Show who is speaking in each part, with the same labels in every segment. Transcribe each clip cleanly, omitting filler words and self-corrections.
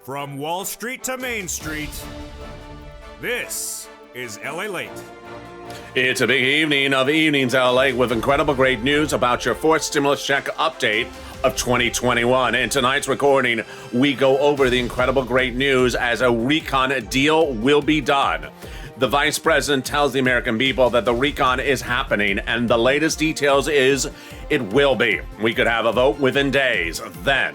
Speaker 1: From Wall Street to Main Street, this is LALATE.
Speaker 2: It's a big evening of Evenings LA with incredible great news about your fourth stimulus check update of 2021. In tonight's recording, we go over the incredible great news as a recon deal will be done. The vice president tells the American people that the recon is happening, and the latest details is it will be. We could have a vote within days. Then,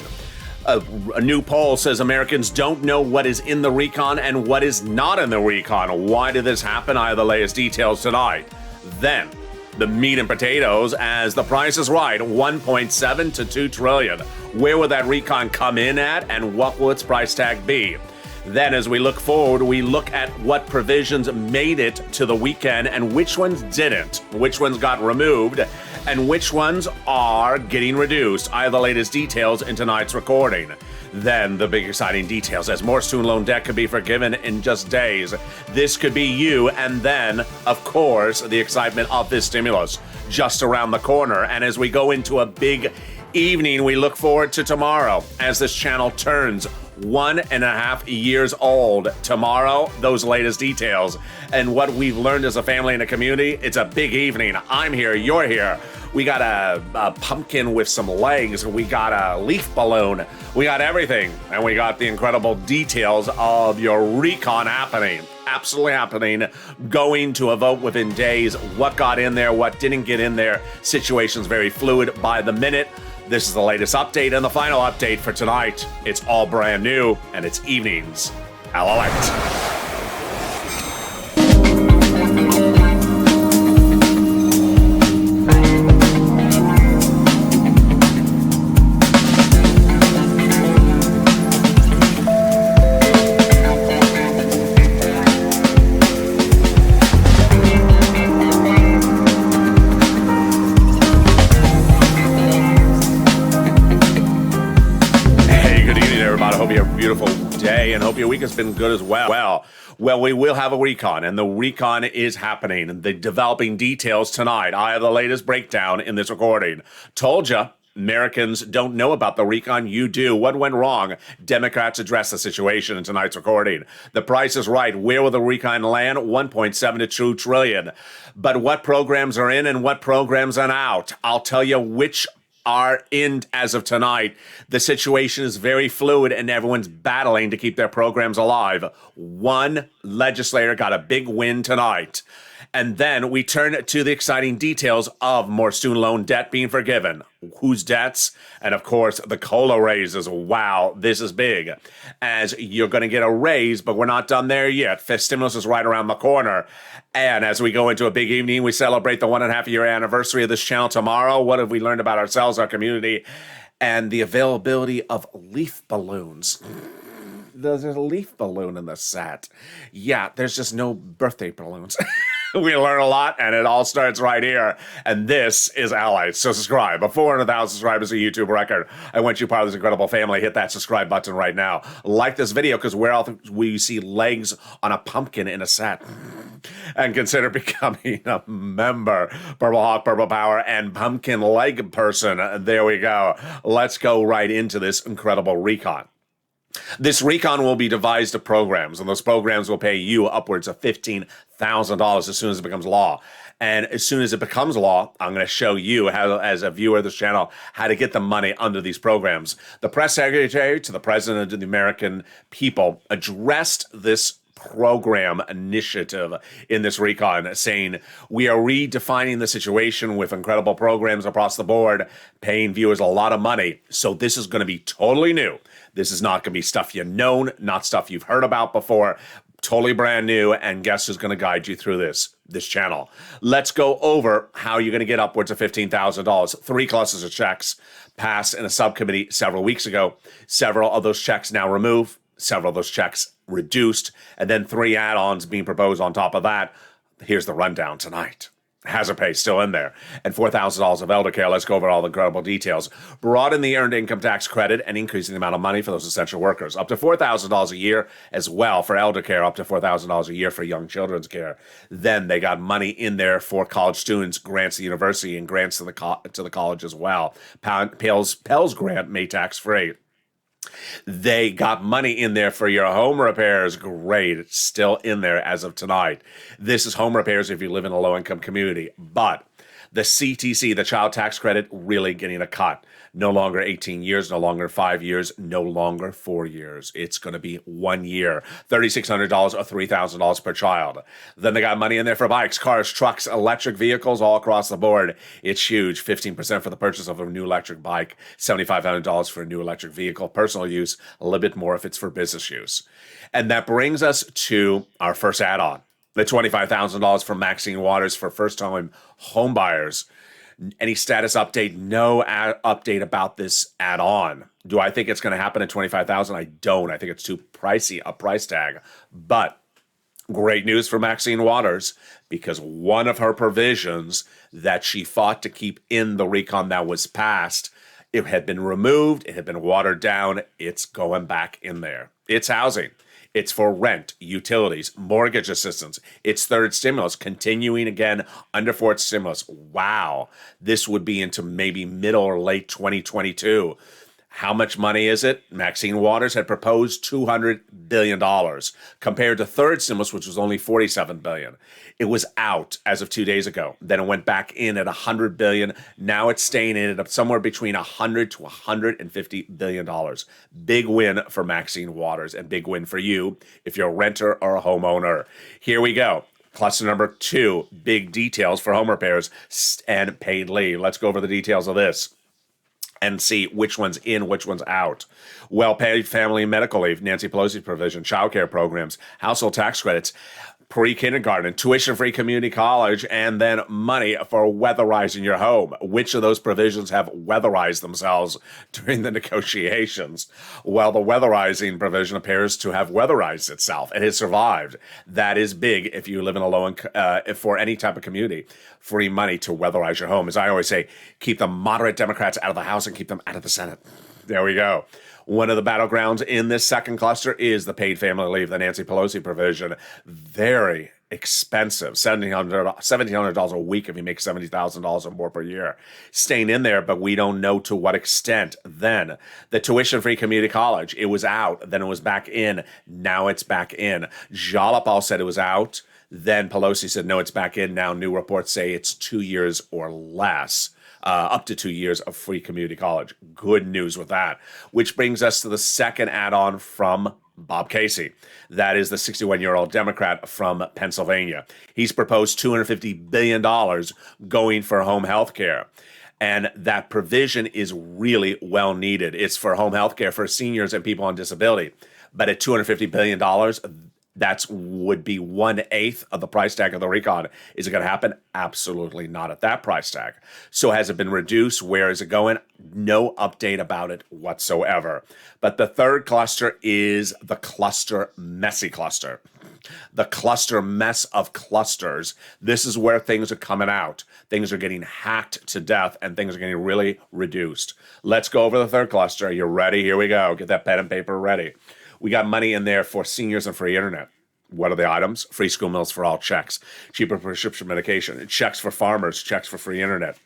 Speaker 2: a new poll says Americans don't know what is in the recon and what is not in the recon. Why did this happen? I have the latest details tonight. Then, the meat and potatoes as The Price is Right, 1.7 to 2 trillion. Where will that recon come in at, and what will its price tag be? Then, as we look forward, we look at what provisions made it to the weekend and which ones didn't, which ones got removed, and which ones are getting reduced. I have the latest details in tonight's recording. Then, the big exciting details as more student loan debt could be forgiven in just days. This could be you, and then, of course, the excitement of this stimulus just around the corner. And as we go into a big evening, we look forward to tomorrow as this channel turns 1.5 years old. Tomorrow, those latest details and what we've learned as a family and a community. It's a big evening. I'm here, you're here. We got a pumpkin with some legs. We got a leaf balloon. We got everything. And we got the incredible details of your recon happening. Absolutely happening. Going to a vote within days. What got in there, what didn't get in there. Situation's very fluid by the minute. This is the latest update and the final update for tonight. It's all brand new, and it's Evenings LALATE. And hope your week has been good as well. Well, we will have a recon, and the recon is happening. The developing details tonight. I have the latest breakdown in this recording. Told you, Americans don't know about the recon. You do. What went wrong? Democrats address the situation in tonight's recording. The Price is Right. Where will the recon land? 1.7 to 2 trillion. But what programs are in and what programs are out? I'll tell you which are in as of tonight. The situation is very fluid and everyone's battling to keep their programs alive. One legislator got a big win tonight. And then we turn to the exciting details of more student loan debt being forgiven. Whose debts? And of course, the COLA raises. Wow, this is big. As you're going to get a raise, but we're not done there yet. Fifth stimulus is right around the corner. And as we go into a big evening, we celebrate the 1.5 year anniversary of this channel tomorrow. What have we learned about ourselves, our community, and the availability of leaf balloons? There's a leaf balloon in the set. Yeah, there's just no birthday balloons. We learn a lot, and it all starts right here. And this is LALATE. So subscribe. 400,000 subscribers, a YouTube record. I want you part of this incredible family. Hit that subscribe button right now. Like this video, because where else will you see legs on a pumpkin in a set? And consider becoming a member. Purple Hawk, Purple Power, and Pumpkin Leg Person. There we go. Let's go right into this incredible recon. This recon will be devised of programs, and those programs will pay you upwards of $15,000 as soon as it becomes law. And as soon as it becomes law, I'm going to show you how, as a viewer of this channel, how to get the money under these programs. The press secretary to the president of the American people addressed this program initiative in this recon, saying we are redefining the situation with incredible programs across the board, paying viewers a lot of money. So this is going to be totally new. This is not going to be stuff you've known, not stuff you've heard about before. Totally brand new, and guess who's going to guide you through this channel. Let's go over how you're going to get upwards of $15,000. 3 clusters of checks passed in a subcommittee several weeks ago. Several of those checks now removed. Several of those checks reduced, and then 3 add-ons being proposed on top of that. Here's the rundown tonight. Hazard pay still in there, and $4,000 of elder care. Let's go over all the incredible details. Broaden the earned income tax credit and increasing the amount of money for those essential workers. Up to $4,000 a year as well for elder care, up to $4,000 a year for young children's care. Then they got money in there for college students, grants to the university, and grants to the college as well. Pell's grant made tax-free. They got money in there for your home repairs. Great. It's still in there as of tonight. This is home repairs if you live in a low-income community. But the CTC, the child tax credit, really getting a cut. No longer 18 years, no longer 5 years, no longer 4 years. It's going to be 1 year, $3,600 or $3,000 per child. Then they got money in there for bikes, cars, trucks, electric vehicles all across the board. It's huge. 15% for the purchase of a new electric bike, $7,500 for a new electric vehicle, personal use, a little bit more if it's for business use. And that brings us to our first add-on, the $25,000 from Maxine Waters for first-time home buyers. Any status update? No update about this add-on. Do I think it's going to happen at $25,000? I don't. I think it's too pricey a price tag. But great news for Maxine Waters, because one of her provisions that she fought to keep in the recon that was passed, it had been removed. It had been watered down. It's going back in there. It's housing. It's for rent, utilities, mortgage assistance. It's third stimulus, continuing again under fourth stimulus. Wow. This would be into maybe middle or late 2022. How much money is it? Maxine Waters had proposed $200 billion compared to third stimulus, which was only $47 billion. It was out as of 2 days ago. Then it went back in at $100 billion. Now it's staying in at somewhere between $100 to $150 billion. Big win for Maxine Waters and big win for you if you're a renter or a homeowner. Here we go. Cluster number 2, big details for home repairs and paid leave. Let's go over the details of this and see which one's in, which one's out. Well-paid family and medical leave, Nancy Pelosi's provision, childcare programs, household tax credits, pre-kindergarten, tuition-free community college, and then money for weatherizing your home. Which of those provisions have weatherized themselves during the negotiations? Well, the weatherizing provision appears to have weatherized itself. It has survived. That is big if you live in a low-income, for any type of community. Free money to weatherize your home. As I always say, keep the moderate Democrats out of the House and keep them out of the Senate. There we go. One of the battlegrounds in this second cluster is the paid family leave, the Nancy Pelosi provision. Very expensive, $1,700 a week if you make $70,000 or more per year. Staying in there, but we don't know to what extent. Then the tuition-free community college, it was out, then it was back in, now it's back in. Jalopal said it was out, then Pelosi said no, it's back in. Now new reports say it's 2 years or less. Up to 2 years of free community college. Good news with that. Which brings us to the second add-on from Bob Casey. That is the 61-year-old Democrat from Pennsylvania. He's proposed $250 billion going for home health care. And that provision is really well needed. It's for home health care for seniors and people on disability. But at $250 billion, that would be 1/8 of the price tag of the recon. Is it going to happen? Absolutely not at that price tag. So has it been reduced? Where is it going? No update about it whatsoever. But the third cluster is the cluster messy cluster. The cluster mess of clusters. This is where things are coming out. Things are getting hacked to death and things are getting really reduced. Let's go over the third cluster. Are you ready? Here we go. Get that pen and paper ready. We got money in there for seniors and free internet. What are the items? Free school meals for all, checks. Cheaper prescription medication. Checks for farmers. Checks for free internet.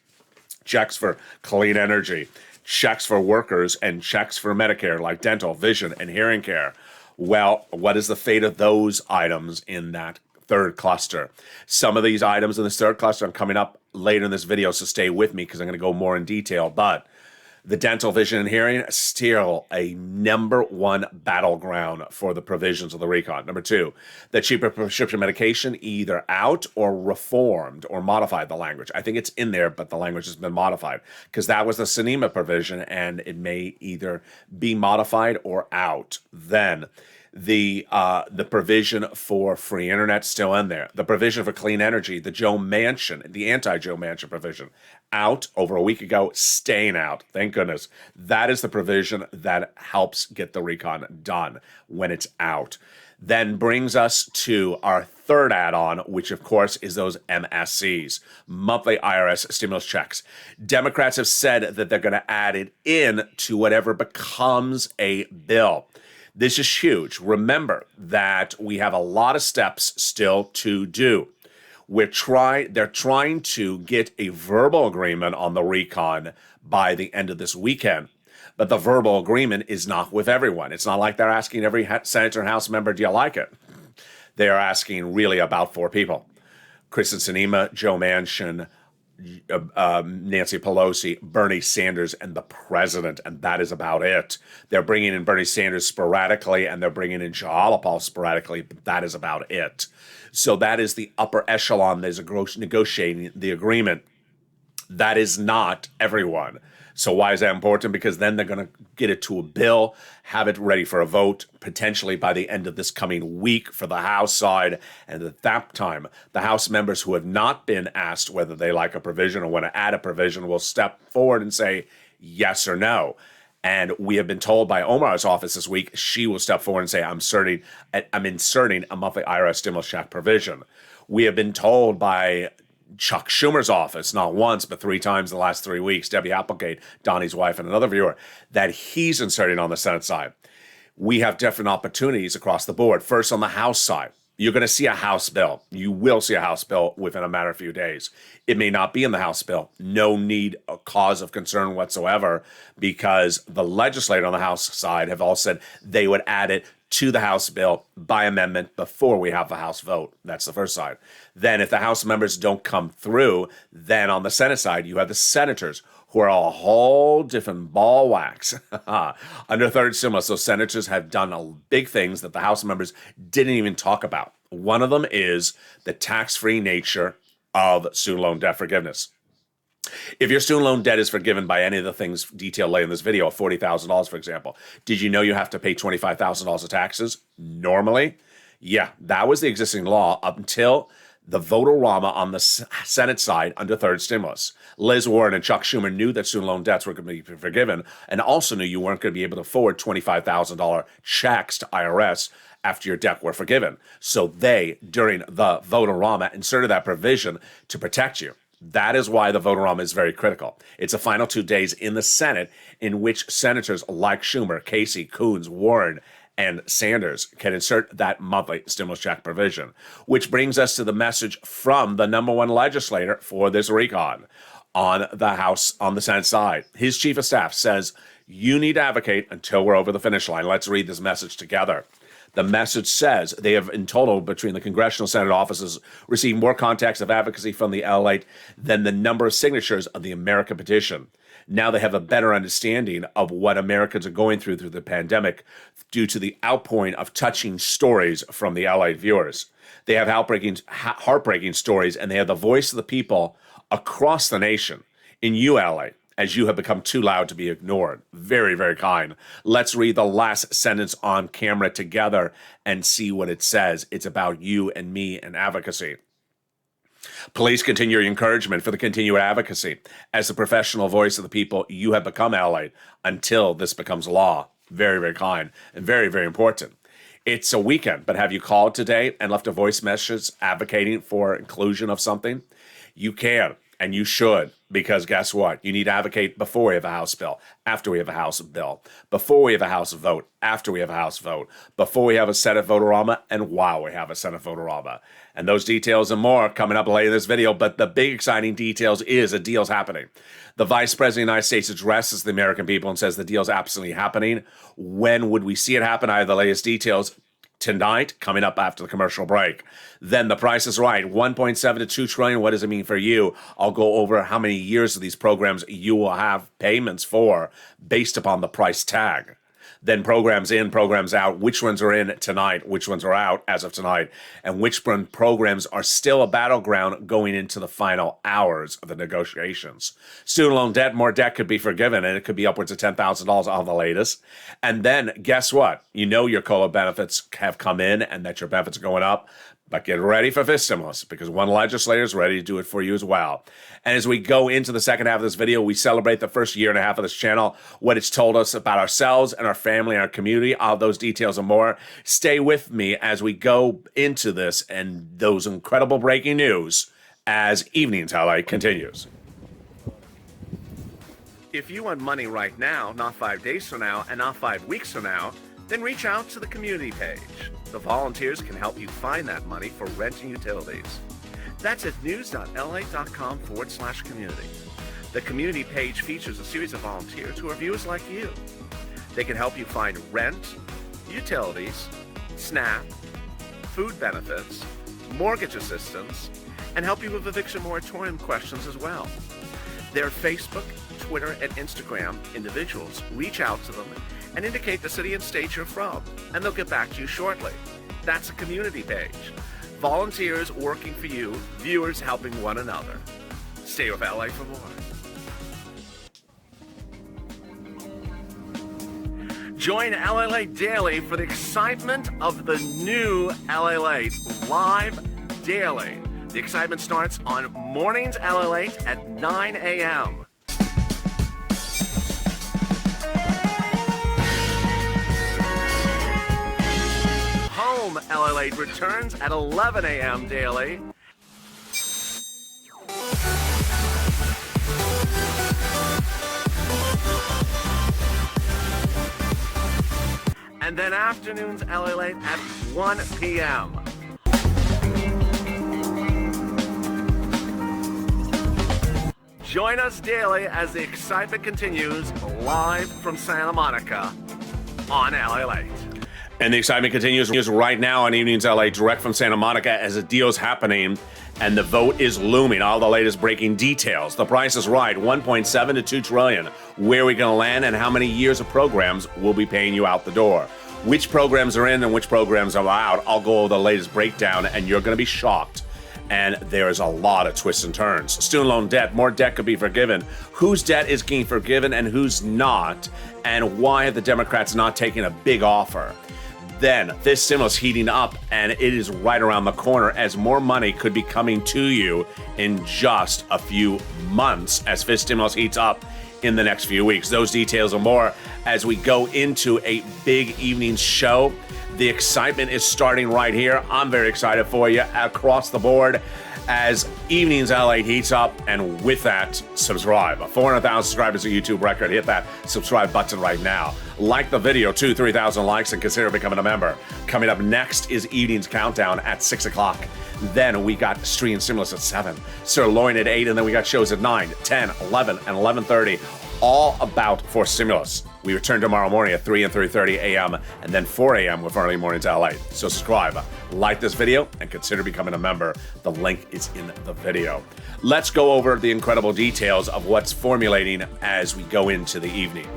Speaker 2: Checks for clean energy. Checks for workers and checks for Medicare, like dental, vision, and hearing care. Well, what is the fate of those items in that third cluster? Some of these items in this third cluster are coming up later in this video, so stay with me because I'm going to go more in detail. But the dental, vision, and hearing, still a number one battleground for the provisions of the recon. Number 2, the cheaper prescription medication, either out or reformed or modified the language. I think it's in there, but the language has been modified because that was the Sinema provision, and it may either be modified or out. Then the provision for free internet still in there. The provision for clean energy, the Joe Manchin, the anti-Joe Manchin provision, out over a week ago, staying out. Thank goodness. That is the provision that helps get the recon done when it's out. Then brings us to our third add-on, which of course is those MSCs, monthly IRS stimulus checks. Democrats have said that they're going to add it in to whatever becomes a bill. This is huge. Remember that we have a lot of steps still to do. They're trying to get a verbal agreement on the recon by the end of this weekend. But the verbal agreement is not with everyone. It's not like they're asking every senator and House member, do you like it? They are asking really about 4 people. Kristen Sinema, Joe Manchin, Nancy Pelosi, Bernie Sanders, and the president, and that is about it. They're bringing in Bernie Sanders sporadically, and they're bringing in Jalopal sporadically, but that is about it. So that is the upper echelon. There's a negotiating the agreement. That is not everyone. So why is that important? Because then they're going to get it to a bill, have it ready for a vote, potentially by the end of this coming week for the House side. And at that time, the House members who have not been asked whether they like a provision or want to add a provision will step forward and say yes or no. And we have been told by Omar's office this week, she will step forward and say, I'm inserting a monthly IRS stimulus check provision. We have been told by Chuck Schumer's office, not once, but 3 times in the last 3 weeks, Debbie Applegate, Donnie's wife, and another viewer, that he's inserting on the Senate side. We have different opportunities across the board. First, on the House side, you're going to see a House bill. You will see a House bill within a matter of few days. It may not be in the House bill. No need, a cause of concern whatsoever, because the legislators on the House side have all said they would add it to the House bill by amendment before we have the House vote. That's the first side. Then if the House members don't come through, then on the Senate side, you have the senators who are a whole different ball wax. Under third stimulus, those senators have done big things that the House members didn't even talk about. One of them is the tax-free nature of student loan debt forgiveness. If your student loan debt is forgiven by any of the things detailed later in this video, $40,000, for example, did you know you have to pay $25,000 of taxes normally? Yeah, that was the existing law up until the vote-a-rama on the Senate side under third stimulus. Liz Warren and Chuck Schumer knew that student loan debts were going to be forgiven and also knew you weren't going to be able to forward $25,000 checks to IRS after your debt were forgiven. So they, during the vote-a-rama, inserted that provision to protect you. That is why the vote-a-rama is very critical. It's the final 2 days in the Senate in which senators like Schumer, Casey, Coons, Warren, and Sanders can insert that monthly stimulus check provision, which brings us to the message from the number one legislator for this recon on the House, on the Senate side. His chief of staff says, you need to advocate until we're over the finish line. Let's read this message together. The message says they have, in total, between the congressional Senate offices, received more contacts of advocacy from the LALATE than the number of signatures of the American petition. Now they have a better understanding of what Americans are going through the pandemic due to the outpouring of touching stories from the LALATE viewers. They have heartbreaking stories, and they have the voice of the people across the nation. In you, LA, as you have become too loud to be ignored. Very, very kind. Let's read the last sentence on camera together and see what it says. It's about you and me and advocacy. Please continue your encouragement for the continued advocacy. As the professional voice of the people, you have become LA until this becomes law. Very, very kind and very, very important. It's a weekend, but have you called today and left a voice message advocating for inclusion of something? You can. And you should, because guess what? You need to advocate before we have a House bill, after we have a House bill, before we have a House vote, after we have a House vote, before we have a Senate vote-a-rama, and while we have a Senate vote-a-rama. And those details and more coming up later in this video, but the big exciting details is a deal's happening. The Vice President of the United States addresses the American people and says the deal's absolutely happening. When would we see it happen? I have the latest details tonight, coming up after the commercial break. Then The Price is Right, 1.7 to 2 trillion. What does it mean for you? I'll go over how many years of these programs you will have payments for based upon the price tag. Then programs in, programs out, which ones are in tonight, which ones are out as of tonight, and which programs are still a battleground going into the final hours of the negotiations. Student loan debt, more debt could be forgiven, and it could be upwards of $10,000 on the latest. And then guess what? You know your COLA benefits have come in and that your benefits are going up. But get ready for this stimulus, because one legislator is ready to do it for you as well. And as we go into the second half of this video, we celebrate the first year and a half of this channel, what it's told us about ourselves and our family and our community, all those details and more. Stay with me as we go into this and those incredible breaking news as Evenings Highlight continues. If you want money right now, not 5 days from now, and not 5 weeks from now, then reach out to the community page. The volunteers can help you find that money for rent and utilities. That's at news.la.com/community. The community page features a series of volunteers who are viewers like you. They can help you find rent, utilities, SNAP, food benefits, mortgage assistance, and help you with eviction moratorium questions as well. Their Facebook, Twitter, and Instagram individuals reach out to them and indicate the city and state you're from, and they'll get back to you shortly. That's a community page. Volunteers working for you, viewers helping one another. Stay with LA for more. Join LALATE Daily for the excitement of the new LALATE live daily. The excitement starts on mornings LALATE at 9 a.m. Home LALATE returns at 11 a.m. daily. And then afternoons LALATE at 1 p.m. Join us daily as the excitement continues live from Santa Monica on LALATE. And the excitement continues right now on Evenings LA, direct from Santa Monica, as a deal's happening and the vote is looming. All the latest breaking details. The price is right, 1.7 to 2 trillion. Where are we going to land and how many years of programs will be paying you out the door? Which programs are in and which programs are out? I'll go over the latest breakdown and you're going to be shocked. And there's a lot of twists and turns. Student loan debt, more debt could be forgiven. Whose debt is being forgiven and who's not? And why are the Democrats not taking a big offer? Then this stimulus heating up, and it is right around the corner as more money could be coming to you in just a few months as this stimulus heats up in the next few weeks. Those details and more as we go into a big evening show. The excitement is starting right here. I'm very excited for you across the board as Evenings LA heats up. And with that, subscribe. 400,000 subscribers, a YouTube record. Hit that subscribe button right now. Like the video, 3,000 likes, and consider becoming a member. Coming up next is Evenings Countdown at 6 o'clock. Then we got Street and Stimulus at 7, Sirloin at 8, and then we got shows at 9, 10, 11, and 11:30. All about for stimulus. We return tomorrow morning at 3 and 3:30 a.m. and then 4 a.m. with Early Mornings LA. So subscribe, like this video, and consider becoming a member. The link is in the video. Let's go over the incredible details of what's formulating as we go into the evening.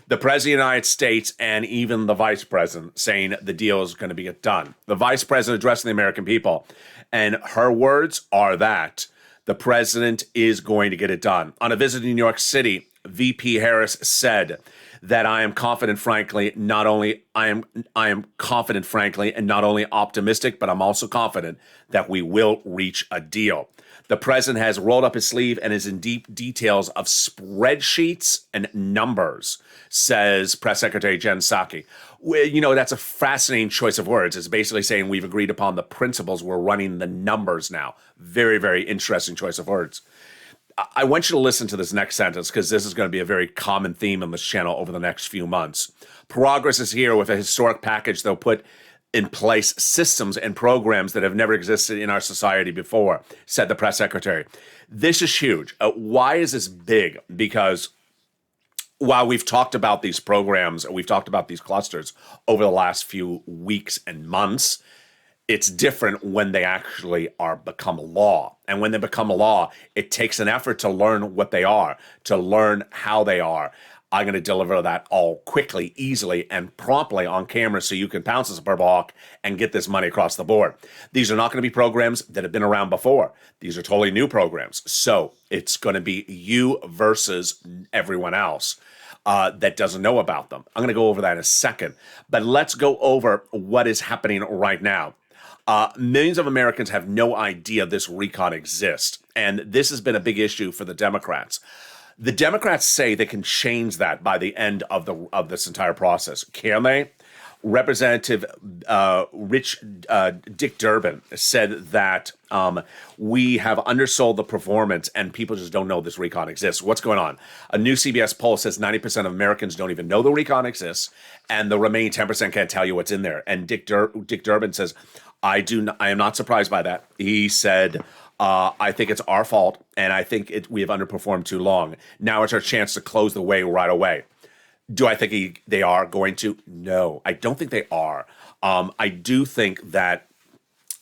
Speaker 2: The President of the United States and even the Vice President saying the deal is going to be done. The Vice President addressing the American people, and her words are that the President is going to get it done. On a visit to New York City, VP Harris said that I am confident, frankly, not only I am confident, frankly, and not only optimistic, but I'm also confident that we will reach a deal. The president has rolled up his sleeve and is in deep details of spreadsheets and numbers, says Press Secretary Jen Psaki. Well, you know, that's a fascinating choice of words. It's basically saying we've agreed upon the principles. We're running the numbers now. Very, very interesting choice of words. I want you to listen to this next sentence because this is going to be a very common theme on this channel over the next few months. Progress is here with a historic package that'll put in place systems and programs that have never existed in our society before, said the press secretary. This is huge. Why is this big? Because while we've talked about these programs, we've talked about these clusters over the last few weeks and months, it's different when they actually are become law. And when they become a law, it takes an effort to learn what they are, to learn how they are. I'm going to deliver that all quickly, easily, and promptly on camera so you can pounce as a purple hawk and get this money across the board. These are not going to be programs that have been around before. These are totally new programs. So it's going to be you versus everyone else that doesn't know about them. I'm going to go over that in a second. But let's go over what is happening right now. Millions of Americans have no idea this recon exists. And this has been a big issue for the Democrats. The Democrats say they can change that by the end of this entire process. Can they? Representative Dick Durbin said that we have undersold the performance and people just don't know this recon exists. What's going on? A new CBS poll says 90% of Americans don't even know the recon exists, and the remaining 10% can't tell you what's in there. And Dick Durbin says, I am not surprised by that. He said, I think it's our fault, and I think we have underperformed too long. Now it's our chance to close the way right away. Do I think they are going to? No, I don't think they are. I do think that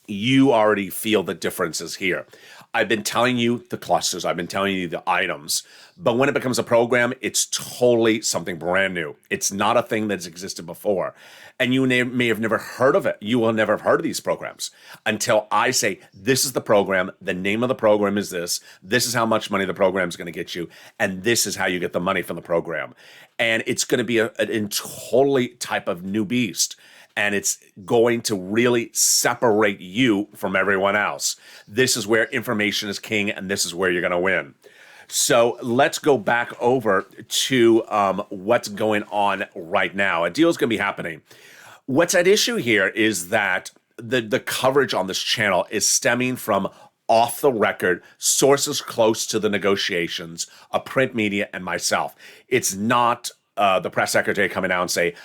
Speaker 2: you already feel the differences here. I've been telling you the clusters. I've been telling you the items. But when it becomes a program, it's totally something brand new. It's not a thing that's existed before. And you may have never heard of it. You will never have heard of these programs until I say, this is the program. The name of the program is this. This is how much money the program is going to get you. And this is how you get the money from the program. And it's going to be a totally type of new beast. And it's going to really separate you from everyone else. This is where information is king, and this is where you're going to win. So let's go back over to what's going on right now. A deal is going to be happening. What's at issue here is that the coverage on this channel is stemming from off the record sources close to the negotiations of print media and myself. It's not the press secretary coming out and say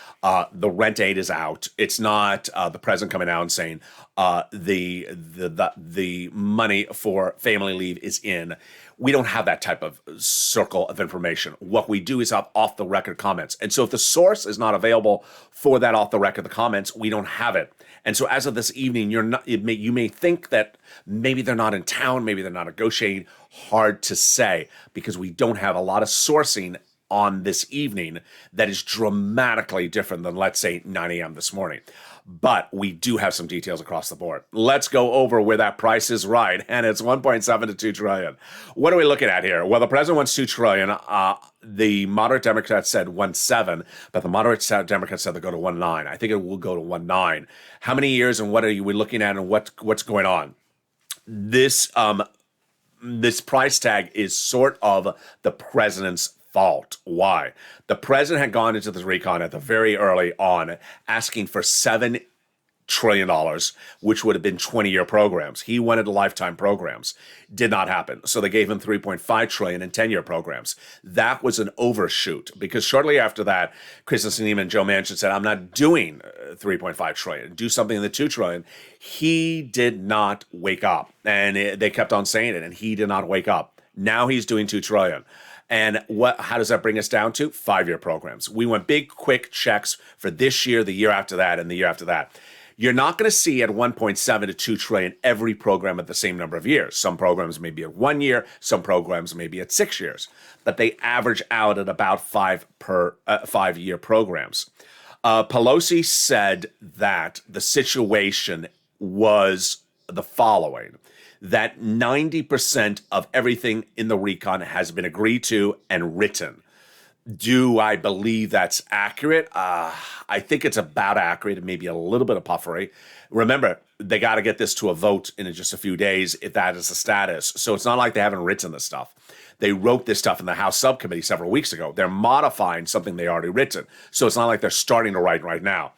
Speaker 2: the rent aid is out. It's not the president coming out and saying the money for family leave is in. We don't have that type of circle of information. What we do is have off the record comments. And so if the source is not available for that off the record, the comments, we don't have it. And so as of this evening, you may think that maybe they're not in town, maybe they're not negotiating. Hard to say because we don't have a lot of sourcing on this evening that is dramatically different than, let's say, 9 a.m. this morning. But we do have some details across the board. Let's go over where that price is right, and it's 1.7 to 2 trillion. What are we looking at here? Well, the president wants 2 trillion. The moderate Democrats said 1.7, but the moderate Democrats said they'll go to 1.9. I think it will go to 1.9. How many years and what are we looking at and what's going on? This price tag is sort of the president's fault. Why? The president had gone into this recon at the very early on asking for $7 trillion, which would have been 20-year programs. He wanted lifetime programs. Did not happen. So they gave him 3.5 trillion in 10-year programs. That was an overshoot because shortly after that, Kristen Sinema and Joe Manchin said, I'm not doing 3.5 trillion. Do something in the 2 trillion. He did not wake up. And they kept on saying it, and he did not wake up. Now he's doing 2 trillion. And how does that bring us down to? 5-year programs. We want big, quick checks for this year, the year after that, and the year after that. You're not going to see at 1.7 to 2 trillion every program at the same number of years. Some programs may be at 1 year, some programs may be at 6 years, but they average out at about 5-year programs. Pelosi said that the situation was the following: that 90% of everything in the recon has been agreed to and written. Do I believe that's accurate? I think it's about accurate and maybe a little bit of puffery. Remember, they got to get this to a vote in just a few days if that is the status. So it's not like they haven't written this stuff. They wrote this stuff in the House subcommittee several weeks ago. They're modifying something they already written. So it's not like they're starting to write right now.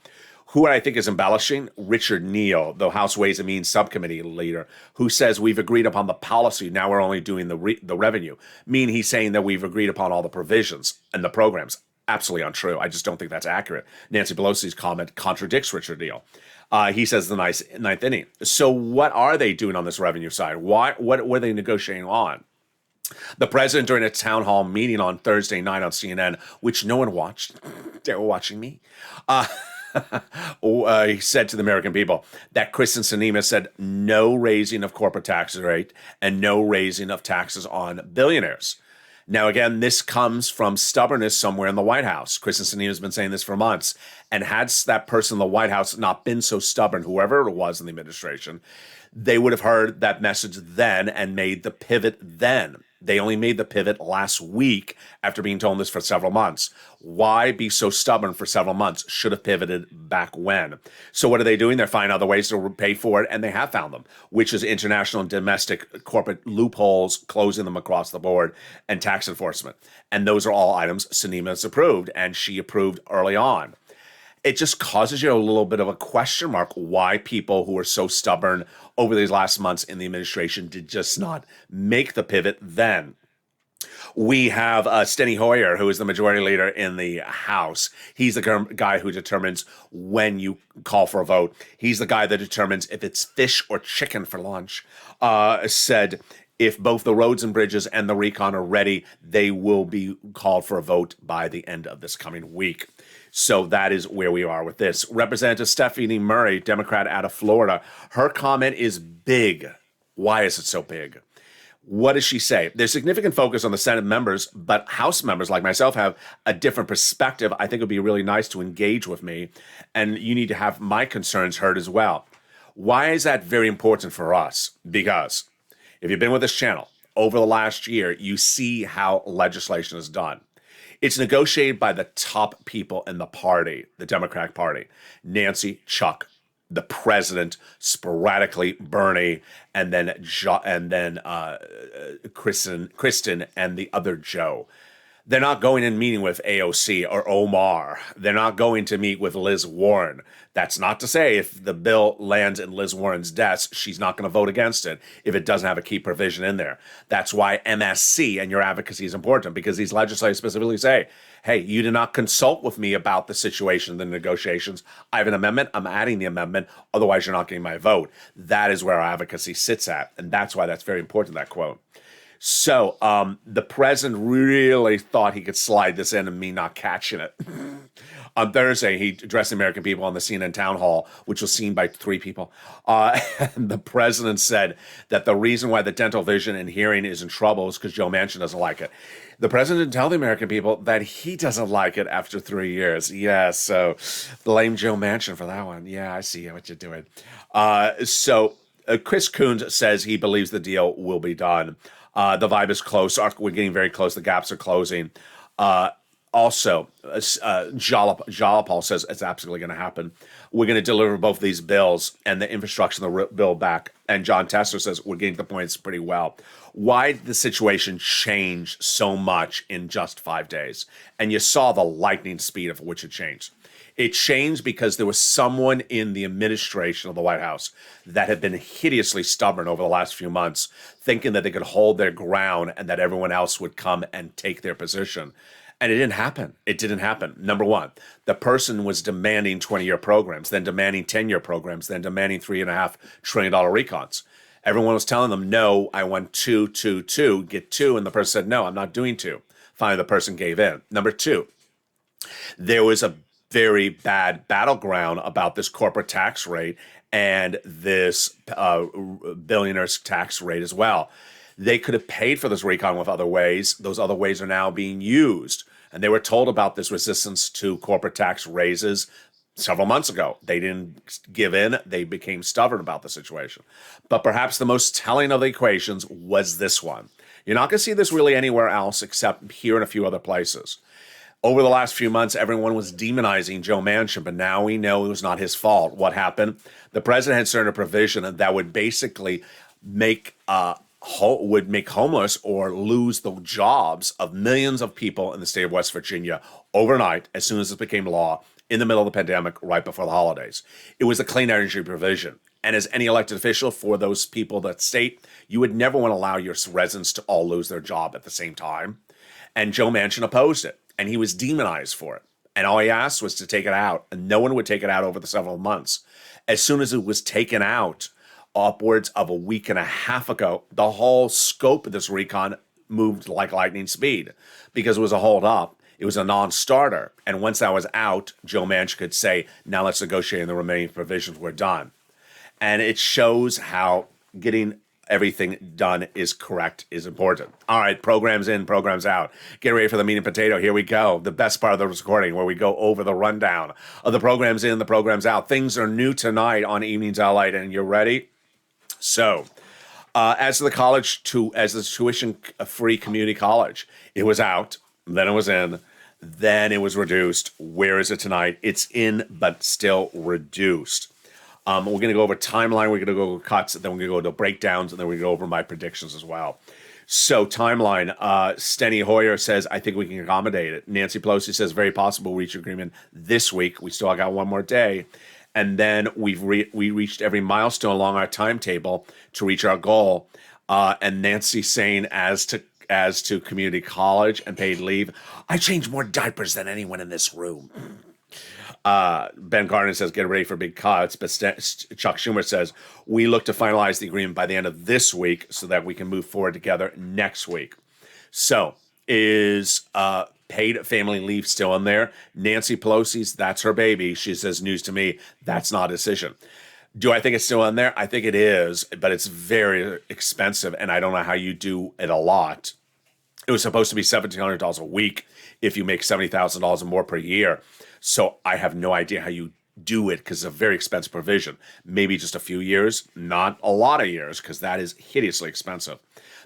Speaker 2: Who I think is embellishing? Richard Neal, the House Ways and Means subcommittee leader, who says we've agreed upon the policy. Now we're only doing the revenue. Meaning he's saying that we've agreed upon all the provisions and the programs. Absolutely untrue. I just don't think that's accurate. Nancy Pelosi's comment contradicts Richard Neal. He says the ninth inning. So what are they doing on this revenue side? What were they negotiating on? The president, during a town hall meeting on Thursday night on CNN, which no one watched, they were watching me, he said to the American people that Kristen Sinema said no raising of corporate tax rate and no raising of taxes on billionaires. Now, again, this comes from stubbornness somewhere in the White House. Kristen Sinema has been saying this for months. And had that person in the White House not been so stubborn, whoever it was in the administration, they would have heard that message then and made the pivot then. They only made the pivot last week after being told this for several months. Why be so stubborn for several months? Should have pivoted back when. So what are they doing? They're finding other ways to pay for it, and they have found them, which is international and domestic corporate loopholes, closing them across the board, and tax enforcement. And those are all items Sinema has approved, and she approved early on. It just causes you a little bit of a question mark why people who are so stubborn over these last months in the administration did just not make the pivot then. We have Steny Hoyer, who is the majority leader in the House. He's the guy who determines when you call for a vote. He's the guy that determines if it's fish or chicken for lunch. Said if both the roads and bridges and the recon are ready, they will be called for a vote by the end of this coming week. So that is where we are with this. Representative Stephanie Murray, Democrat out of Florida, her comment is big. Why is it so big? What does she say? There's significant focus on the Senate members, but House members like myself have a different perspective. I think it would be really nice to engage with me, and you need to have my concerns heard as well. Why is that very important for us? Because if you've been with this channel over the last year, you see how legislation is done. It's negotiated by the top people in the party, the Democratic Party. Nancy, Chuck, the president, sporadically Bernie, and then Kristen, and the other Joe. They're not going and meeting with AOC or Omar. They're not going to meet with Liz Warren. That's not to say if the bill lands in Liz Warren's desk, she's not going to vote against it if it doesn't have a key provision in there. That's why MSC and your advocacy is important, because these legislators specifically say, hey, you did not consult with me about the situation, the negotiations. I have an amendment. I'm adding the amendment. Otherwise, you're not getting my vote. That is where our advocacy sits at. And that's why that's very important, that quote. So the president really thought he could slide this in and me not catching it. On Thursday, he addressed the American people on the CNN town hall, which was seen by 3 people. And the president said that the reason why the dental, vision, and hearing is in trouble is because Joe Manchin doesn't like it. The president didn't tell the American people that he doesn't like it after 3 years. Yeah, so blame Joe Manchin for that one. Yeah, I see what you're doing. Chris Coons says he believes the deal will be done. The vibe is close. We're getting very close. The gaps are closing. Jalapal says it's absolutely going to happen. We're going to deliver both these bills and the infrastructure of the bill back. And John Tester says we're getting the points pretty well. Why did the situation change so much in just 5 days? And you saw the lightning speed of which it changed. It changed because there was someone in the administration of the White House that had been hideously stubborn over the last few months, thinking that they could hold their ground and that everyone else would come and take their position. And it didn't happen. It didn't happen. Number one, the person was demanding 20-year programs, then demanding 10-year programs, then demanding $3.5 trillion recons. Everyone was telling them, no, I want 2, get 2. And the person said, no, I'm not doing 2. Finally, the person gave in. Number 2, there was a very bad battleground about this corporate tax rate and this billionaire's tax rate as well. They could have paid for this recon with other ways. Those other ways are now being used. And they were told about this resistance to corporate tax raises several months ago. They didn't give in. They became stubborn about the situation. But perhaps the most telling of the equations was this one. You're not going to see this really anywhere else except here and a few other places. Over the last few months, everyone was demonizing Joe Manchin, but now we know it was not his fault. What happened? The president had certain provision that would basically make homeless or lose the jobs of millions of people in the state of West Virginia overnight as soon as it became law in the middle of the pandemic right before the holidays. It was a clean energy provision. And as any elected official for those people, that state, you would never want to allow your residents to all lose their job at the same time. And Joe Manchin opposed it. And he was demonized for it. And all he asked was to take it out. And no one would take it out over the several months. As soon as it was taken out, upwards of a week and a half ago, the whole scope of this recon moved like lightning speed because it was a hold up. It was a non-starter. And once that was out, Joe Manchin could say, now let's negotiate and the remaining provisions were done. And it shows how getting everything done is correct, is important. All right, programs in, programs out. Get ready for the meat and potato. Here we go. The best part of the recording where we go over the rundown of the programs in, the programs out. Things are new tonight on Evenings LALATE, and you're ready? So, as the tuition-free community college, it was out, then it was in, then it was reduced. Where is it tonight? It's in, but still reduced. We're going to go over timeline, we're going to go over cuts, then we're going to go to breakdowns, and then we're going to go over my predictions as well. So timeline, Steny Hoyer says, I think we can accommodate it. Nancy Pelosi says, very possible we'll reach agreement this week. We still got one more day. And then we reached every milestone along our timetable to reach our goal. And Nancy saying, as to as to community college and paid leave, I change more diapers than anyone in this room. Ben Cardin says, get ready for big cuts. But Chuck Schumer says, we look to finalize the agreement by the end of this week so that we can move forward together next week. So is paid family leave still in there? Nancy Pelosi's, that's her baby. She says, news to me, that's not a decision. Do I think it's still in there? I think it is, but it's very expensive, and I don't know how you do it a lot. It was supposed to be $1,700 a week if you make $70,000 or more per year. So I have no idea how you do it because it's a very expensive provision. Maybe just a few years, not a lot of years, because that is hideously expensive.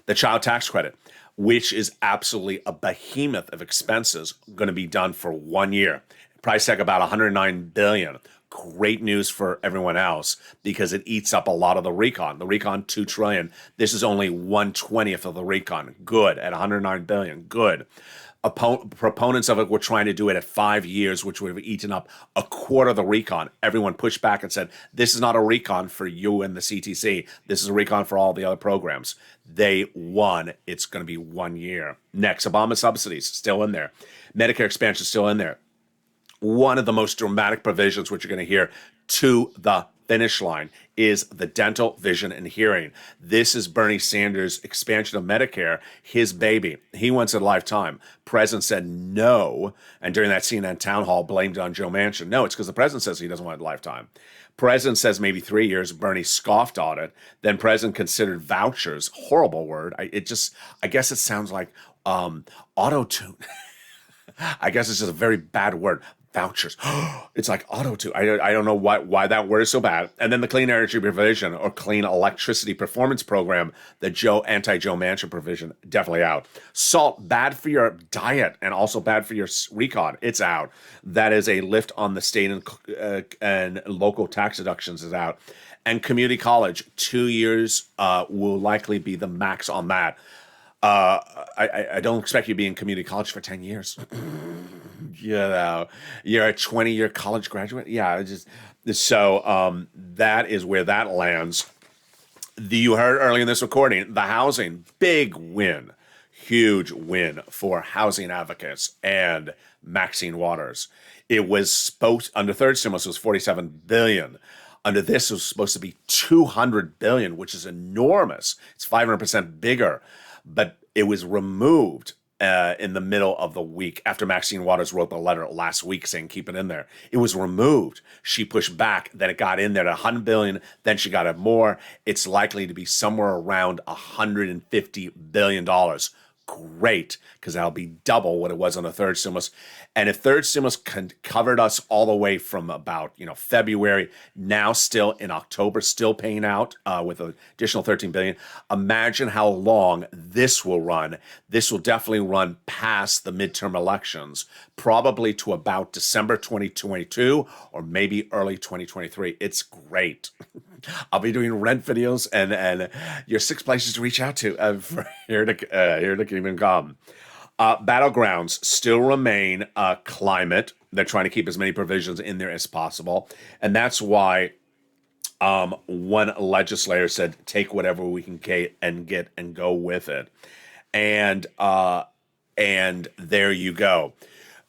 Speaker 2: The child tax credit, which is absolutely a behemoth of expenses, going to be done for 1 year. Price tag about $109 billion. Great news for everyone else because it eats up a lot of the recon. The recon, $2 trillion. This is only 1/20th of the recon. Good at $109 billion. Good. Proponents of it were trying to do it at 5 years, which would have eaten up a quarter of the recon. Everyone pushed back and said, this is not a recon for you and the CTC. This is a recon for all the other programs. They won. It's going to be 1 year. Next, Obama subsidies, still in there. Medicare expansion, still in there. One of the most dramatic provisions, which you're going to hear to the finish line, is the dental, vision, and hearing. This is Bernie Sanders' expansion of Medicare, his baby. He wants it a lifetime. President said no, and during that CNN town hall, blamed it on Joe Manchin. No, it's because the president says he doesn't want it a lifetime. President says maybe 3 years. Bernie scoffed on it. Then president considered vouchers. Horrible word. I guess it sounds like auto-tune. I guess it's just a very bad word. Vouchers. It's like auto-tune. I don't know why that word is so bad. And then the clean energy provision or clean electricity performance program, the anti-Joe Manchin provision, definitely out. Salt, bad for your diet and also bad for your recon. It's out. That is a lift on the state and local tax deductions is out. And community college, 2 years will likely be the max on that. I don't expect you to be in community college for 10 years. You know, you're a 20-year college graduate. Yeah, that is where that lands. You heard earlier in this recording, the housing, big win, huge win for housing advocates and Maxine Waters. It was supposed, under third stimulus, it was $47 billion. Under this, it was supposed to be $200 billion, which is enormous. It's 500% bigger, but it was removed in the middle of the week after Maxine Waters wrote the letter last week saying keep it in there. It was removed. She pushed back. Then it got in there at $100 billion. Then she got it more. It's likely to be somewhere around $150 billion. Great, because that'll be double what it was on the third stimulus. And if third stimulus covered us all the way from about February, now still in October, still paying out with an additional $13 billion. Imagine how long this will run. This will definitely run past the midterm elections, probably to about December 2022 or maybe early 2023. It's great. I'll be doing rent videos and your 6 places to reach out to for here to even come. Battlegrounds still remain climate. They're trying to keep as many provisions in there as possible. And that's why one legislator said, take whatever we can get and go with it. And there you go.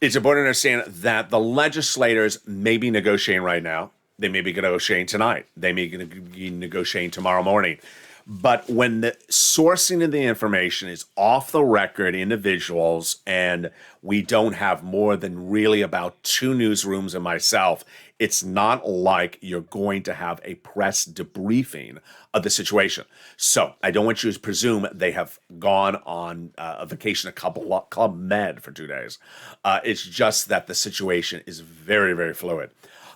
Speaker 2: It's important to understand that the legislators may be negotiating right now. They may be negotiating tonight. They may be negotiating tomorrow morning. But when the sourcing of the information is off the record individuals, and we don't have more than really about 2 newsrooms and myself, it's not like you're going to have a press debriefing of the situation. So I don't want you to presume they have gone on a vacation at Club Med for 2 days. It's just that the situation is very, very fluid.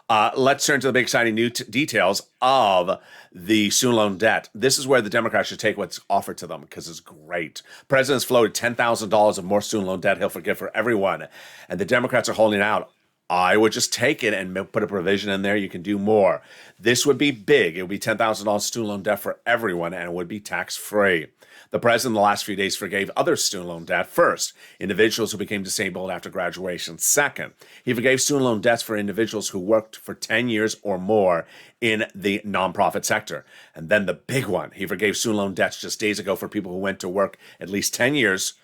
Speaker 2: Let's turn to the big exciting new details of the student loan debt. This is where the Democrats should take what's offered to them because it's great. President's floated $10,000 of more student loan debt he'll forgive for everyone. And the Democrats are holding out. I would just take it and put a provision in there. You can do more. This would be big. It would be $10,000 student loan debt for everyone, and it would be tax-free. The president, in the last few days, forgave other student loan debt. First, individuals who became disabled after graduation. Second, he forgave student loan debts for individuals who worked for 10 years or more in the nonprofit sector. And then the big one, he forgave student loan debts just days ago for people who went to work at least 10 years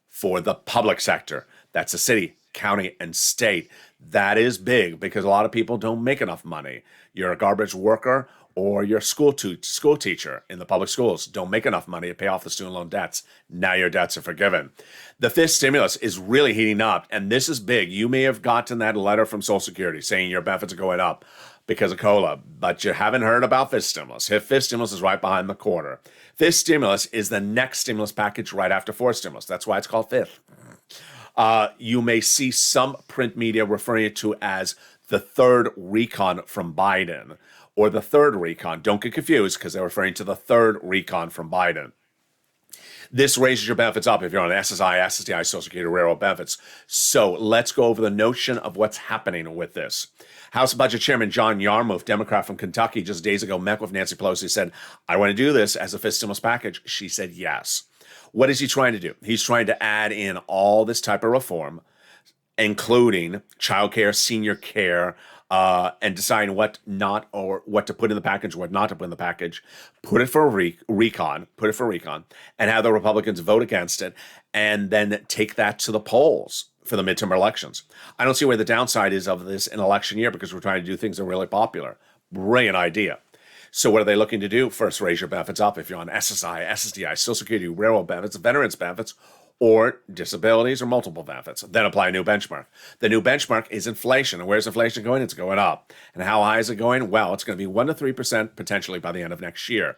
Speaker 2: for the public sector. That's the city, county, and state. That is big because a lot of people don't make enough money. You're a garbage worker or you're a school teacher in the public schools, don't make enough money to pay off the student loan debts. Now your debts are forgiven. The fifth stimulus is really heating up, and this is big. You may have gotten that letter from Social Security saying your benefits are going up because of COLA, but you haven't heard about fifth stimulus. Fifth stimulus is right behind the corner. Fifth stimulus is the next stimulus package right after fourth stimulus. That's why it's called fifth. You may see some print media referring to it as the third recon from Biden, or the third recon. Don't get confused because they're referring to the third recon from Biden. This raises your benefits up if you're on SSI, SSDI, Social Security, Railroad benefits. So let's go over the notion of what's happening with this. House Budget Chairman John Yarmuth, Democrat from Kentucky, just days ago met with Nancy Pelosi, said, I want to do this as a fifth stimulus package. She said yes. What is he trying to do? He's trying to add in all this type of reform, including childcare, senior care, and deciding what not or what to put in the package, what not to put in the package, put it for recon, and have the Republicans vote against it, and then take that to the polls for the midterm elections. I don't see where the downside is of this in election year because we're trying to do things that are really popular. Brilliant idea. So what are they looking to do? First, raise your benefits up if you're on SSI, SSDI, Social Security, Railroad benefits, veterans benefits, or disabilities or multiple benefits. Then apply a new benchmark. The new benchmark is inflation. And where's inflation going? It's going up. And how high is it going? Well, it's going to be 1% to 3% potentially by the end of next year.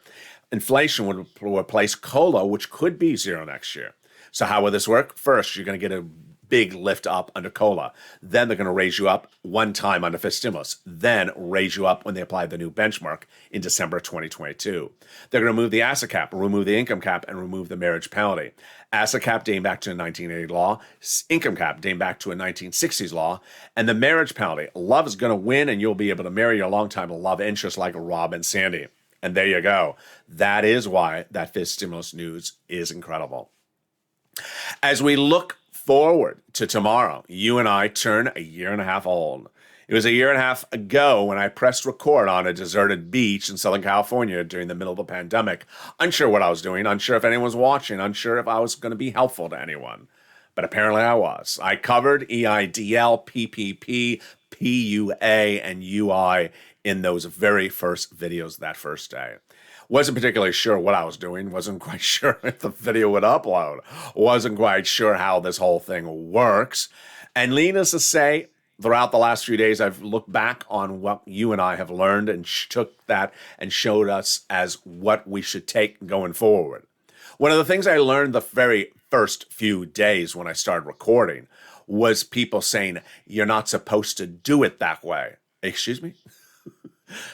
Speaker 2: Inflation would replace COLA, which could be zero next year. So how will this work? First, you're going to get a big lift up under COLA. Then they're going to raise you up one time under fifth stimulus. Then raise you up when they apply the new benchmark in December 2022. They're going to remove the asset cap, remove the income cap, and remove the marriage penalty. Asset cap dating back to a 1980 law, income cap dating back to a 1960s law, and the marriage penalty. Love is going to win, and you'll be able to marry your longtime love interest like Rob and Sandy. And there you go. That is why that fifth stimulus news is incredible. As we look forward to tomorrow, you and I turn a year and a half old. It was a year and a half ago when I pressed record on a deserted beach in Southern California during the middle of the pandemic. Unsure what I was doing, unsure if anyone was watching, unsure if I was going to be helpful to anyone. But apparently I was. I covered EIDL, PPP, PUA, and UI in those very first videos that first day. Wasn't particularly sure what I was doing. Wasn't quite sure if the video would upload. Wasn't quite sure how this whole thing works. And needless to say, throughout the last few days, I've looked back on what you and I have learned and took that and showed us as what we should take going forward. One of the things I learned the very first few days when I started recording was people saying, you're not supposed to do it that way. Excuse me?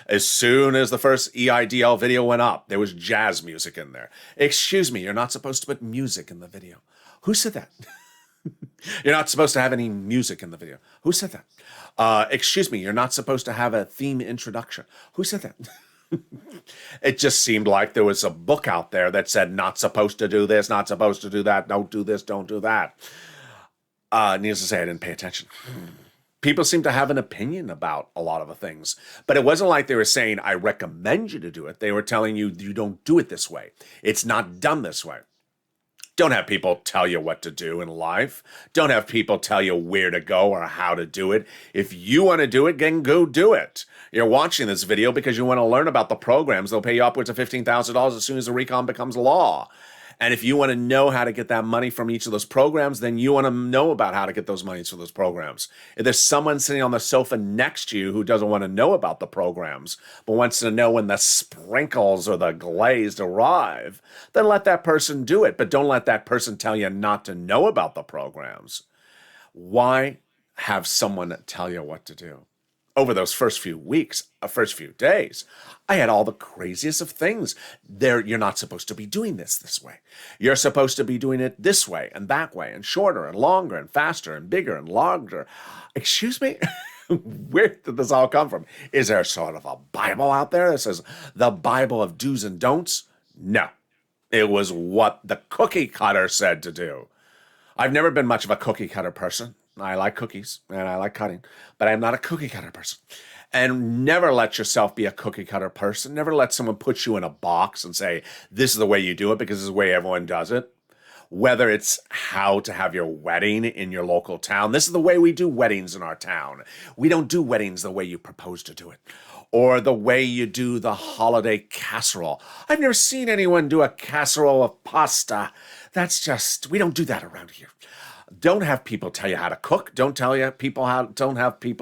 Speaker 2: As soon as the first EIDL video went up, there was jazz music in there. Excuse me, you're not supposed to put music in the video. Who said that? You're not supposed to have any music in the video. Who said that? Excuse me, you're not supposed to have a theme introduction. Who said that? It just seemed like there was a book out there that said not supposed to do this, not supposed to do that, don't do this, don't do that. Needless to say, I didn't pay attention. People seem to have an opinion about a lot of the things, but it wasn't like they were saying, I recommend you to do it. They were telling you, you don't do it this way. It's not done this way. Don't have people tell you what to do in life. Don't have people tell you where to go or how to do it. If you want to do it, then go do it. You're watching this video because you want to learn about the programs. They'll pay you upwards of $15,000 as soon as the recon becomes law. And if you want to know how to get that money from each of those programs, then you want to know about how to get those monies for those programs. If there's someone sitting on the sofa next to you who doesn't want to know about the programs, but wants to know when the sprinkles or the glazed arrive, then let that person do it. But don't let that person tell you not to know about the programs. Why have someone tell you what to do? Over those first few weeks, first few days, I had all the craziest of things. You're not supposed to be doing this way. You're supposed to be doing it this way and that way and shorter and longer and faster and bigger and larger. Excuse me? Where did this all come from? Is there sort of a Bible out there that says the Bible of do's and don'ts? No. It was what the cookie cutter said to do. I've never been much of a cookie cutter person. I like cookies and I like cutting, but I'm not a cookie cutter person. And never let yourself be a cookie cutter person. Never let someone put you in a box and say, this is the way you do it because this is the way everyone does it. Whether it's how to have your wedding in your local town. This is the way we do weddings in our town. We don't do weddings the way you propose to do it. Or the way you do the holiday casserole. I've never seen anyone do a casserole of pasta. That's just, we don't do that around here. Don't have people tell you how to cook. Don't have people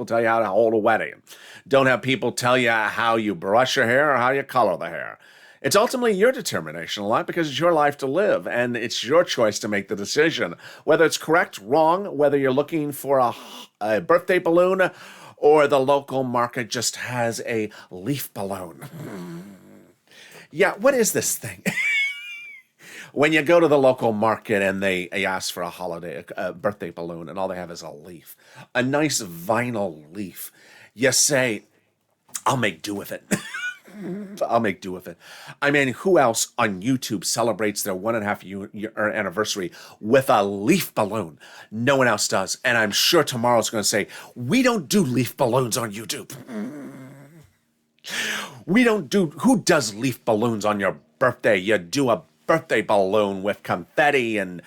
Speaker 2: tell you how to hold a wedding. Don't have people tell you how you brush your hair or how you color the hair. It's ultimately your determination in life because it's your life to live, and it's your choice to make the decision. Whether it's correct, wrong, whether you're looking for a birthday balloon or the local market just has a leaf balloon. Yeah, what is this thing? When you go to the local market and they ask for a birthday balloon, and all they have is a leaf, a nice vinyl leaf, you say, I'll make do with it. I'll make do with it. I mean, who else on YouTube celebrates their 1.5 year anniversary with a leaf balloon? No one else does. And I'm sure tomorrow's going to say, we don't do leaf balloons on YouTube. Who does leaf balloons on your birthday? You do a birthday balloon with confetti and,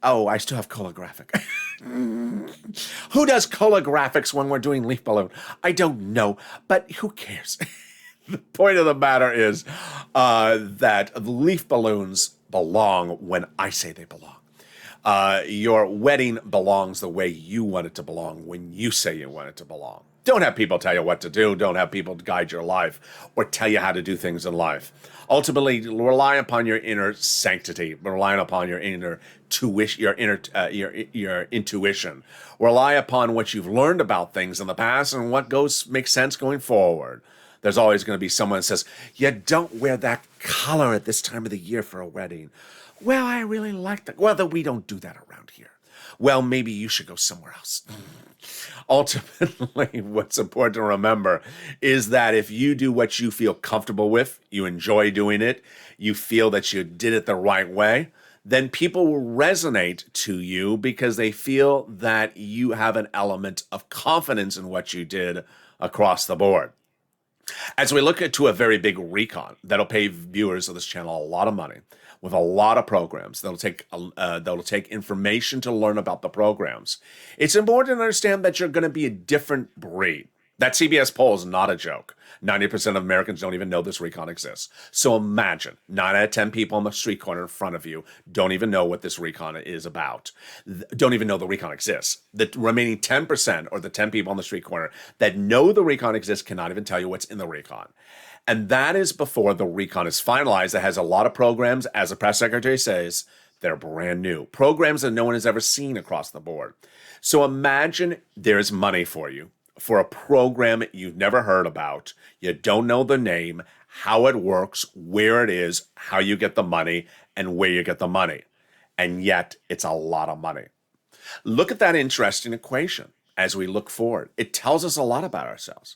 Speaker 2: oh, I still have colographic. Who does colographics when we're doing leaf balloon? I don't know, but who cares? The point of the matter is that leaf balloons belong when I say they belong. Your wedding belongs the way you want it to belong when you say you want it to belong. Don't have people tell you what to do. Don't have people guide your life or tell you how to do things in life. Ultimately, rely upon your inner sanctity. Rely upon your inner your intuition. Rely upon what you've learned about things in the past and what makes sense going forward. There's always going to be someone that says, you don't wear that color at this time of the year for a wedding. Well, I really like that. Well, we don't do that around here. Well, maybe you should go somewhere else. Ultimately, what's important to remember is that if you do what you feel comfortable with, you enjoy doing it, you feel that you did it the right way, then people will resonate to you because they feel that you have an element of confidence in what you did across the board. As we look into a very big recon that'll pay viewers of this channel a lot of money with a lot of programs that'll take information to learn about the programs, it's important to understand that you're going to be a different breed. That CBS poll is not a joke. 90% of Americans don't even know this recon exists. So imagine 9 out of 10 people on the street corner in front of you don't even know what this recon is about. Don't even know the recon exists. The remaining 10%, or the 10 people on the street corner that know the recon exists, cannot even tell you what's in the recon. And that is before the recon is finalized. It has a lot of programs, as the press secretary says, they're brand new. Programs that no one has ever seen across the board. So imagine there's money for you for a program you've never heard about. You don't know the name, how it works, where it is, how you get the money, and where you get the money. And yet, it's a lot of money. Look at that interesting equation as we look forward. It tells us a lot about ourselves.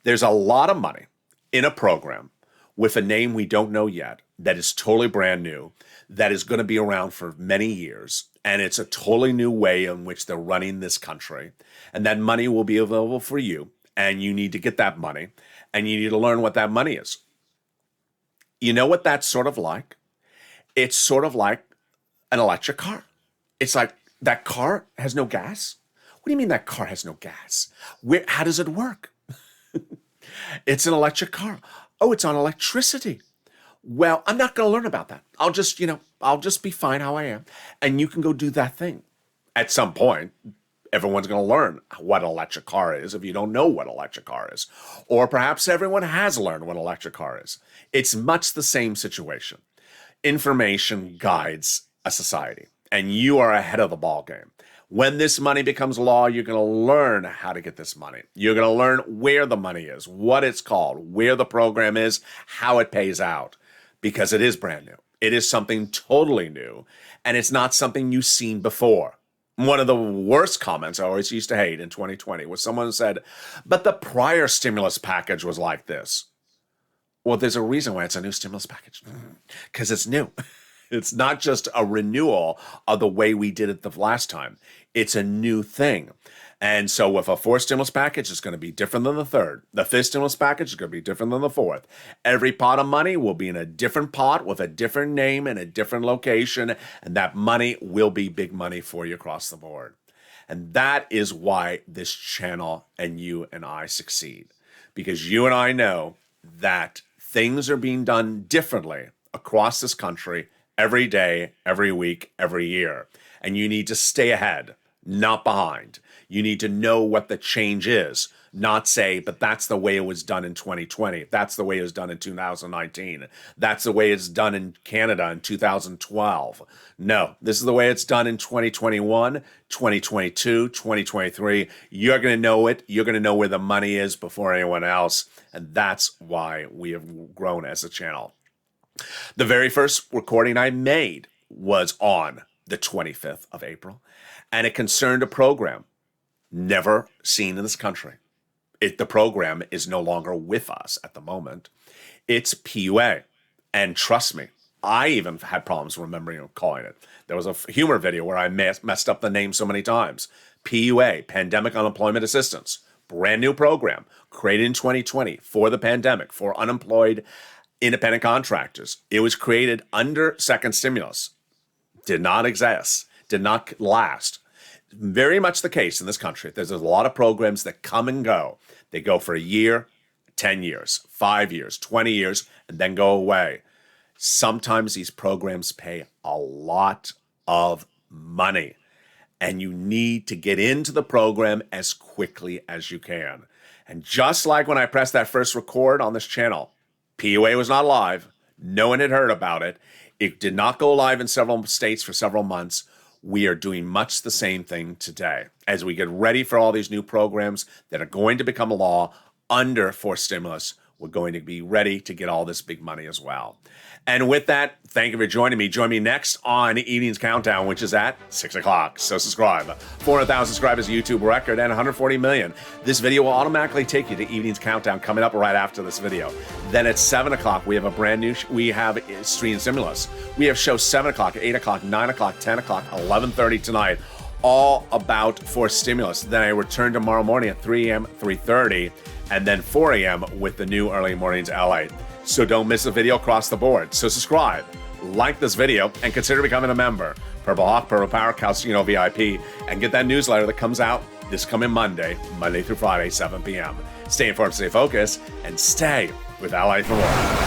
Speaker 2: There's a lot of money in a program with a name we don't know yet that is totally brand new, that is going to be around for many years, and it's a totally new way in which they're running this country, and that money will be available for you, and you need to get that money, and you need to learn what that money is. You know what that's sort of like? It's sort of like an electric car. It's like, that car has no gas? What do you mean that car has no gas? How does it work? It's an electric car. Oh, it's on electricity. Well, I'm not going to learn about that. I'll just be fine how I am. And you can go do that thing. At some point, everyone's going to learn what an electric car is if you don't know what an electric car is. Or perhaps everyone has learned what an electric car is. It's much the same situation. Information guides a society, and you are ahead of the ball game. When this money becomes law, you're going to learn how to get this money. You're going to learn where the money is, what it's called, where the program is, how it pays out, because it is brand new. It is something totally new, and it's not something you've seen before. One of the worst comments I always used to hate in 2020 was someone said, but the prior stimulus package was like this. Well, there's a reason why it's a new stimulus package, because it's new. It's not just a renewal of the way we did it the last time. It's a new thing. And so with a fourth stimulus package, it's going to be different than the third. The fifth stimulus package is going to be different than the fourth. Every pot of money will be in a different pot with a different name and a different location. And that money will be big money for you across the board. And that is why this channel and you and I succeed. Because you and I know that things are being done differently across this country every day, every week, every year. And you need to stay ahead, not behind. You need to know what the change is, not say, but that's the way it was done in 2020. That's the way it was done in 2019. That's the way it's done in Canada in 2012. No, this is the way it's done in 2021, 2022, 2023. You're going to know it. You're going to know where the money is before anyone else. And that's why we have grown as a channel. The very first recording I made was on the 25th of April, and it concerned a program never seen in this country. The program is no longer with us at the moment. It's PUA. And trust me, I even had problems remembering calling it. There was a humor video where I messed up the name so many times. PUA, Pandemic Unemployment Assistance. Brand new program created in 2020 for the pandemic, for unemployed independent contractors. It was created under second stimulus. Did not exist. Did not last. Very much the case in this country. There's a lot of programs that come and go. They go for a year, 10 years, 5 years, 20 years, and then go away. Sometimes these programs pay a lot of money, and you need to get into the program as quickly as you can. And just like when I pressed that first record on this channel, PUA was not live. No one had heard about it. It did not go live in several states for several months. We are doing much the same thing today as we get ready for all these new programs that are going to become law under forced stimulus. We're going to be ready to get all this big money as well. And with that, thank you for joining me. Join me next on Evening's Countdown, which is at 6 o'clock. So subscribe. 400,000 subscribers, YouTube record, and 140 million. This video will automatically take you to Evening's Countdown coming up right after this video. Then at 7 o'clock, we have a brand new, we have Stream Stimulus. We have shows 7 o'clock, 8 o'clock, 9 o'clock, 10 o'clock, 11:30 tonight, all about forced stimulus. Then I return tomorrow morning at 3 a.m., 3:30, and then 4 a.m. with the new Early Mornings LALATE. So don't miss a video across the board. So subscribe, like this video, and consider becoming a member. Purple Hawk, Purple Power, Calcino VIP, and get that newsletter that comes out this coming Monday through Friday, 7 p.m. Stay informed, stay focused, and stay with LA for more.